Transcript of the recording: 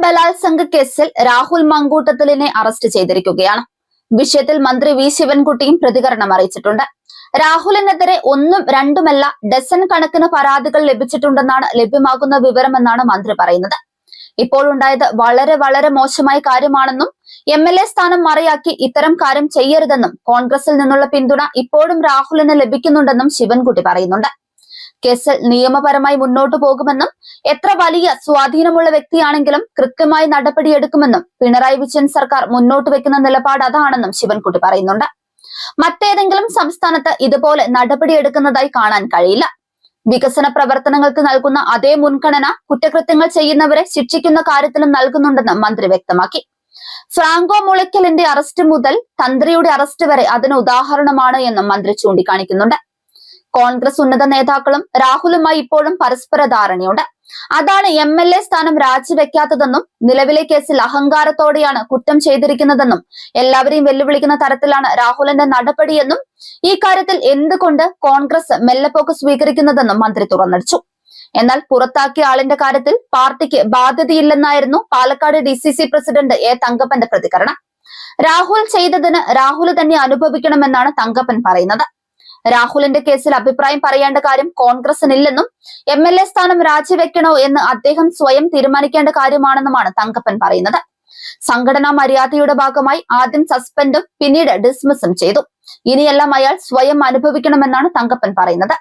ബലാത്സംഗ കേസിൽ രാഹുൽ മങ്കൂട്ടത്തിലിനെ അറസ്റ്റ് ചെയ്തിരിക്കുകയാണ്. വിഷയത്തിൽ മന്ത്രി വി ശിവൻകുട്ടിയും പ്രതികരണം അറിയിച്ചിട്ടുണ്ട്. രാഹുലിനെതിരെ ഒന്നും രണ്ടുമല്ല ഡസൻ കണക്കിന് പരാതികൾ ലഭിച്ചിട്ടുണ്ടെന്നാണ് ലഭ്യമാകുന്ന വിവരമെന്നാണ് മന്ത്രി പറയുന്നത്. ഇപ്പോൾ ഉണ്ടായത് വളരെ വളരെ മോശമായ കാര്യമാണെന്നും MLA സ്ഥാനം മറയാക്കി ഇത്തരം കാര്യം ചെയ്യരുതെന്നും കോൺഗ്രസിൽ നിന്നുള്ള പിന്തുണ ഇപ്പോഴും രാഹുലിന് ലഭിക്കുന്നുണ്ടെന്നും ശിവൻകുട്ടി പറയുന്നുണ്ട്. കേസിൽ നിയമപരമായി മുന്നോട്ടു പോകുമെന്നും എത്ര വലിയ സ്വാധീനമുള്ള വ്യക്തിയാണെങ്കിലും കൃത്യമായി നടപടിയെടുക്കുമെന്നും പിണറായി വിജയൻ സർക്കാർ മുന്നോട്ട് വെക്കുന്ന നിലപാട് അതാണെന്നും ശിവൻകുട്ടി പറയുന്നുണ്ട്. മറ്റേതെങ്കിലും സംസ്ഥാനത്ത് ഇതുപോലെ നടപടിയെടുക്കുന്നതായി കാണാൻ കഴിയില്ല. വികസന പ്രവർത്തനങ്ങൾക്ക് നൽകുന്ന അതേ മുൻഗണന കുറ്റകൃത്യങ്ങൾ ചെയ്യുന്നവരെ ശിക്ഷിക്കുന്ന കാര്യത്തിലും നൽകുന്നുണ്ടെന്ന് മന്ത്രി വ്യക്തമാക്കി. ഫ്രാങ്കോ മുളയ്ക്കലിന്റെ അറസ്റ്റ് മുതൽ തന്ത്രിയുടെ അറസ്റ്റ് വരെ അതിന് ഉദാഹരണമാണ് എന്നും മന്ത്രി ചൂണ്ടിക്കാണിക്കുന്നുണ്ട്. കോൺഗ്രസ് ഉന്നത നേതാക്കളും രാഹുലുമായി ഇപ്പോഴും പരസ്പര ധാരണയുണ്ട്. അതാണ് MLA സ്ഥാനം രാജിവെക്കാത്തതെന്നും നിലവിലെ കേസിൽ അഹങ്കാരത്തോടെയാണ് കുറ്റം ചെയ്തിരിക്കുന്നതെന്നും എല്ലാവരെയും വെല്ലുവിളിക്കുന്ന തരത്തിലാണ് രാഹുലിന്റെ നടപടിയെന്നും ഈ കാര്യത്തിൽ എന്തുകൊണ്ട് കോൺഗ്രസ് മെല്ലെപ്പോക്ക് സ്വീകരിക്കുന്നതെന്നും മന്ത്രി തുറന്നടിച്ചു. എന്നാൽ പുറത്താക്കിയ ആളിന്റെ കാര്യത്തിൽ പാർട്ടിക്ക് ബാധ്യതയില്ലെന്നായിരുന്നു പാലക്കാട് DCC പ്രസിഡന്റ് A തങ്കപ്പന്റെ പ്രതികരണം. രാഹുൽ ചെയ്തതിന് രാഹുൽ തന്നെ അനുഭവിക്കണമെന്നാണ് തങ്കപ്പൻ പറയുന്നത്. രാഹുലിന്റെ കേസിൽ അഭിപ്രായം പറയേണ്ട കാര്യം കോൺഗ്രസിനില്ലെന്നും MLA സ്ഥാനം രാജിവെക്കണോ എന്ന് അദ്ദേഹം സ്വയം തീരുമാനിക്കേണ്ട കാര്യമാണെന്നുമാണ് തങ്കപ്പൻ പറയുന്നത്. സംഘടനാ മര്യാദയുടെ ഭാഗമായി ആദ്യം സസ്പെൻഡും പിന്നീട് ഡിസ്മിസും ചെയ്തു. ഇനിയെല്ലാം അയാൾ സ്വയം അനുഭവിക്കണമെന്നാണ് തങ്കപ്പൻ പറയുന്നത്.